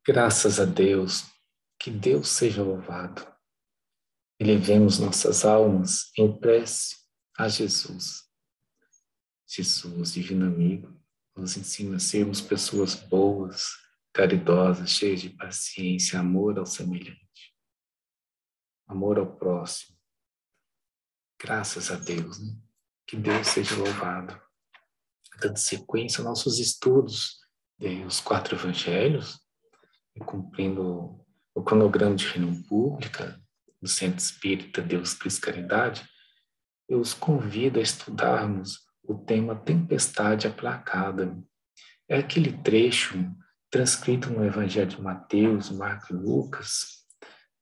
Graças a Deus, que Deus seja louvado. Elevemos nossas almas em prece a Jesus. Jesus, divino amigo, nos ensina a sermos pessoas boas, caridosas, cheias de paciência, amor ao semelhante, amor ao próximo. Graças a Deus, né? Que Deus seja louvado. Dando sequência aos nossos estudos dos 4 evangelhos, e cumprindo o cronograma de reunião pública do Centro Espírita Deus, Cristo, Caridade, eu os convido a estudarmos o tema Tempestade Aplacada. É aquele trecho transcrito no Evangelho de Mateus, Marcos e Lucas,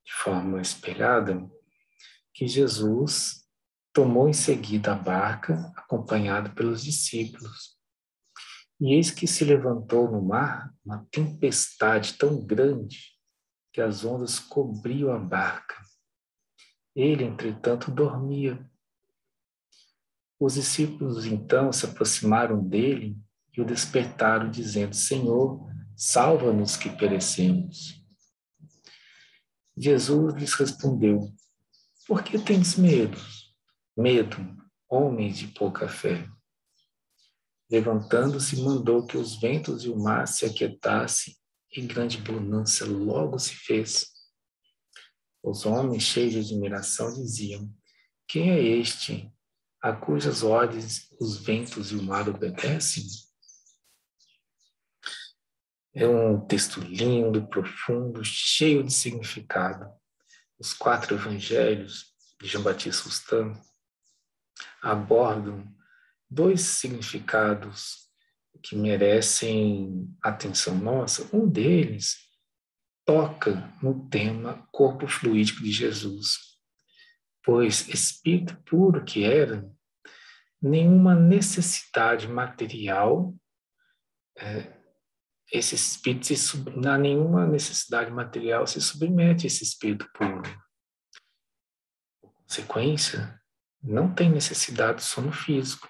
de forma espelhada, que Jesus tomou em seguida a barca, acompanhado pelos discípulos. E eis que se levantou no mar uma tempestade tão grande que as ondas cobriam a barca. Ele, entretanto, dormia. Os discípulos, então, se aproximaram dele e o despertaram, dizendo: Senhor, salva-nos que perecemos. Jesus lhes respondeu: Por que tens medo? Medo, homens de pouca fé. Levantando-se, mandou que os ventos e o mar se aquietassem, e grande bonança logo se fez. Os homens, cheios de admiração, diziam: Quem é este, a cujas ordens os ventos e o mar obedecem? É um texto lindo, profundo, cheio de significado. Os 4 evangelhos de João Batista Rustam abordam 2 significados que merecem atenção nossa. Um deles toca no tema corpo fluídico de Jesus, pois espírito puro que era, nenhuma necessidade material, esse espírito, não nenhuma necessidade material se submete a esse espírito puro. Por consequência, não tem necessidade de sono físico.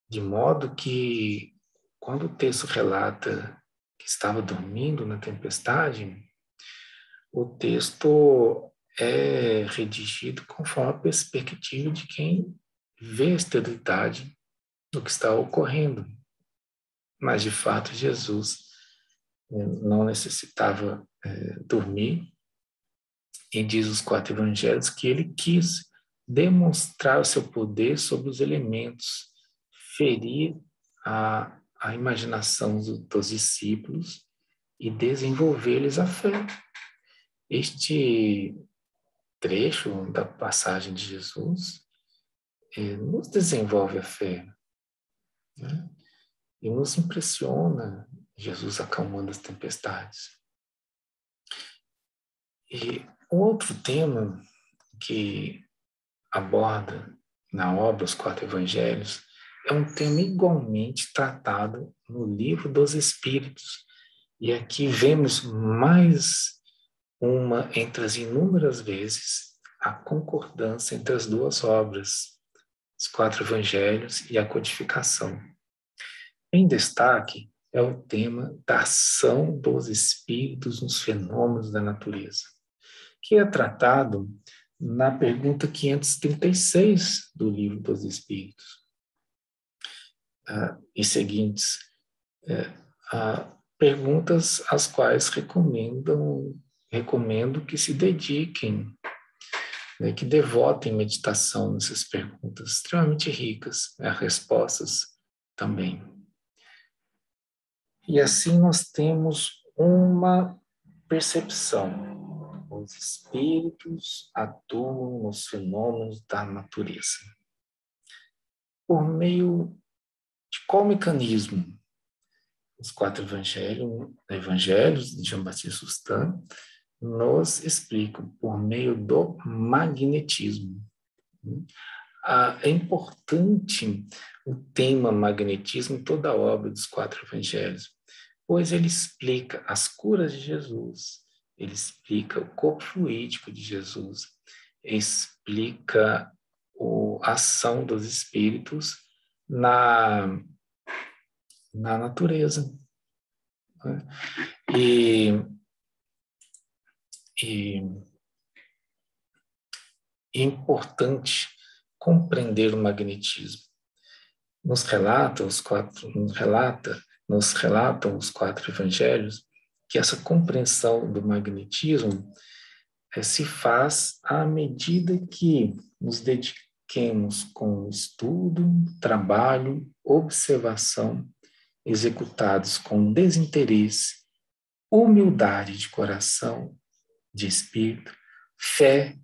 De modo que, quando o texto relata que estava dormindo na tempestade, o texto é redigido conforme a perspectiva de quem vê a esterilidade do que está ocorrendo. Mas, de fato, Jesus não necessitava dormir, e diz os 4 evangelhos que ele quis demonstrar o seu poder sobre os elementos, ferir a imaginação dos discípulos e desenvolver-lhes a fé. Este trecho da passagem de Jesus nos desenvolve a fé, né? E nos impressiona Jesus acalmando as tempestades. E outro tema que aborda na obra Os 4 Evangelhos é um tema igualmente tratado no Livro dos Espíritos. E aqui vemos mais uma entre as inúmeras vezes a concordância entre as 2 obras, os 4 Evangelhos e a codificação. Em destaque é o tema da ação dos espíritos nos fenômenos da natureza, que é tratado na pergunta 536 do Livro dos Espíritos. E seguintes, perguntas às quais recomendo que se dediquem, né, que devotem meditação nessas perguntas extremamente ricas, as respostas também. E assim nós temos uma percepção. Os espíritos atuam nos fenômenos da natureza. Por meio de qual mecanismo? Os 4 evangelhos de João Batista Rustam nos explicam por meio do magnetismo. É importante o tema magnetismo em toda a obra dos 4 evangelhos, pois ele explica as curas de Jesus, ele explica o corpo fluídico de Jesus, explica a ação dos espíritos na natureza. né? E é importante compreender o magnetismo. Nos relatam os quatro evangelhos que essa compreensão do magnetismo se faz à medida que nos dediquemos com estudo, trabalho, observação, executados com desinteresse, humildade de coração, de espírito, fé,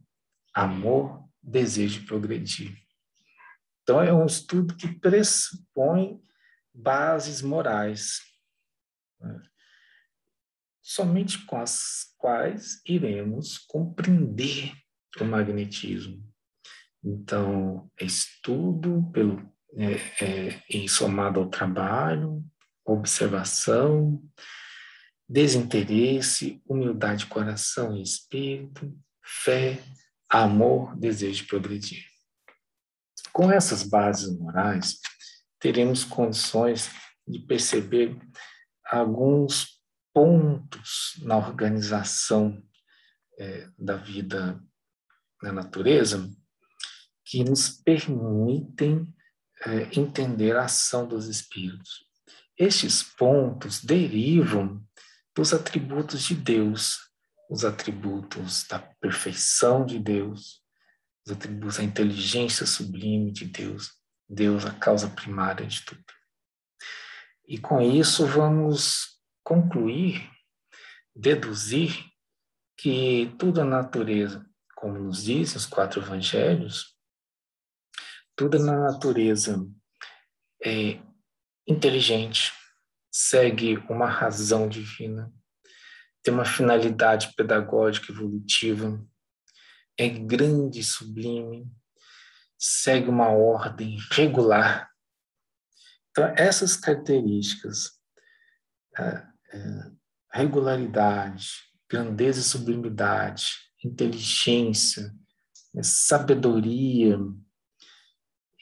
amor, desejo de progredir. Então, é um estudo que pressupõe bases morais, né? Somente com as quais iremos compreender o magnetismo. Então, estudo em somado ao trabalho, observação, desinteresse, humildade de coração e espírito, fé, amor, desejo de progredir. Com essas bases morais, teremos condições de perceber alguns pontos na organização da vida na natureza que nos permitem entender a ação dos espíritos. Estes pontos derivam dos atributos de Deus, os atributos da perfeição de Deus, os atributos da inteligência sublime de Deus, Deus a causa primária de tudo. E com isso vamos concluir, deduzir que tudo a natureza, como nos dizem os quatro evangelhos, tudo na natureza é inteligente, segue uma razão divina, tem uma finalidade pedagógica evolutiva, é grande e sublime, segue uma ordem regular. Então, essas características, regularidade, grandeza e sublimidade, inteligência, sabedoria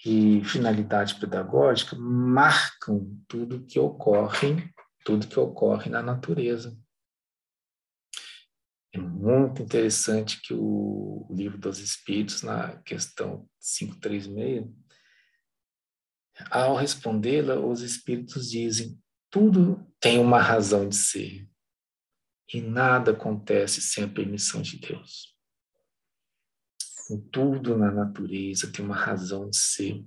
e finalidade pedagógica marcam tudo que ocorre na natureza. É muito interessante que o Livro dos Espíritos, na questão 536, ao respondê-la, os Espíritos dizem: tudo tem uma razão de ser e nada acontece sem a permissão de Deus. Tudo na natureza tem uma razão de ser.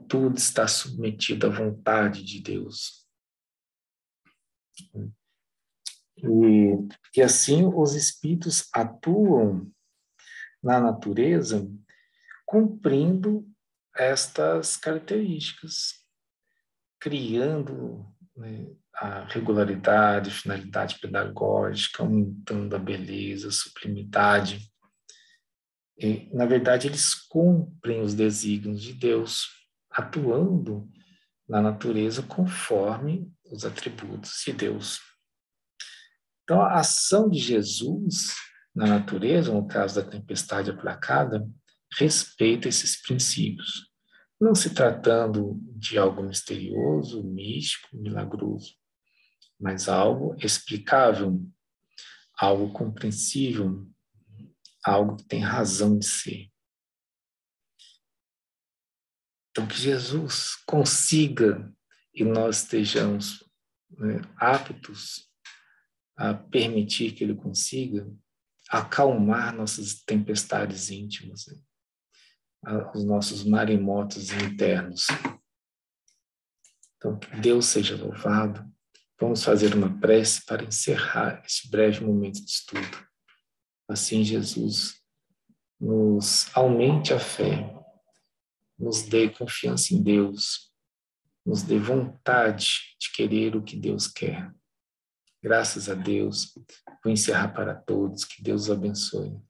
Tudo está submetido à vontade de Deus. E assim os espíritos atuam na natureza cumprindo estas características, criando, né, a regularidade, finalidade pedagógica, aumentando a beleza, a sublimidade. E, na verdade, eles cumprem os desígnios de Deus, atuando na natureza conforme os atributos de Deus. Então, a ação de Jesus na natureza, no caso da tempestade aplacada, respeita esses princípios, não se tratando de algo misterioso, místico, milagroso, mas algo explicável, algo compreensível, algo que tem razão de ser. Então, que Jesus consiga e nós estejamos, né, aptos a permitir que Ele consiga acalmar nossas tempestades íntimas, né, os nossos maremotos internos. Então, que Deus seja louvado. Vamos fazer uma prece para encerrar este breve momento de estudo. Assim, Jesus nos aumente a fé, nos dê confiança em Deus, nos dê vontade de querer o que Deus quer. Graças a Deus. Vou encerrar para todos. Que Deus os abençoe.